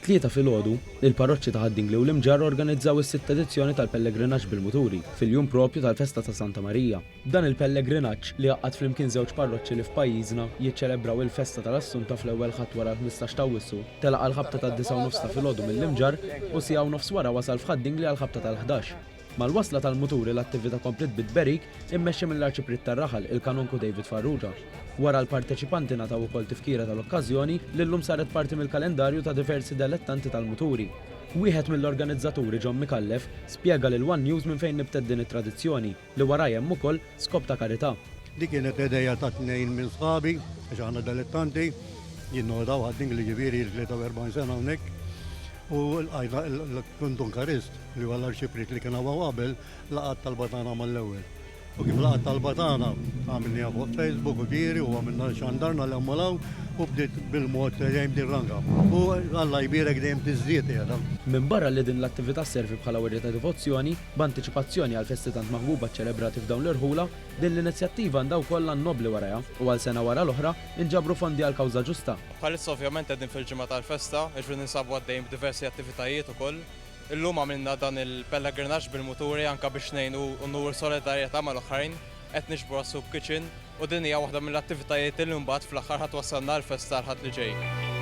Fit-tlieta filgħodu, il-parroċċi ta' Ħaddingli u l-Imġarr organizzaw is-sitt edizzjoni tal-pellegrinaġġ bil-muturi fil-jum proprju tal-Festa ta' Santa Marija. Dan il-pellegrinaġġ li għaqqad flimkien żewġ parroċċi li f'pajjiżna jiċċelebraw il-Festa tal-Assunta fl-ewwel ħadd wara l-15 ta' Awwissu telaq għall-ħabta tad-9:30 ta' filgħodu mill-Imġarr u siegħu nofs wara wasal f'Ħaddingli għall-ħabta tal-11. Mal-wasla tal-muturi l-attività komplet bit-berik immexxi mill-Arċiprit tar-Raħal il-Kanonku David Farrugia. Wara l-parteċipanti nataw ukoll tifkira tal-okkażjoni li llum saret parti mill-kalendarju ta' diversi dilettanti tal-muturi. Wieħed mill-organizzaturi John Mikallef spjega lil One News minn fejn nibted din it-tradizzjoni li warajja hemm ukoll skop ta' karità. Dik kienet idea ta' tnejn minn sħabi għax aħna dilettanti jinnodaw Ħaddingli ġifieri l-43 sena hawnhekk. U l-Kuntun Karist li huwa l-Arċiprit li kien qabel laqgħat tal-Batana mal-ewwel. U kif laqgħat tal-Batana għamilniha fuq Facebook u ġieri u għamilna xandarna li ammolaw u bdiet bil-mod dejjem tirranga. U Alla jbierek dejjem tiżdied qiegħda. Minn barra li din l-attività sservi bħala werja ta' devozzjoni, b'antiċipazzjoni għal festi tant maħbuba ċelebrati f'dawn l-irħula, din l-inizjattiva għandha wkoll nobli warajha u għal sena wara l-oħra inġabru fondi għal kawża ġusta. Bħalissa ovvjament qegħdin fil-ġimgħa tal-festa, iġbir ninsabu għaddejjin b'diversi attivitajiet ukoll. Illum għamilna dan il-pellegrinaġġ bil-muturi anke biex ngħinu u nuru solidarjetà mal-oħrajn, qed nixbru soup kitchen u din hija waħda mill-attivitajiet li mbagħad fl-aħħar ħadd wassalna l-festa l-ħadd li ġej.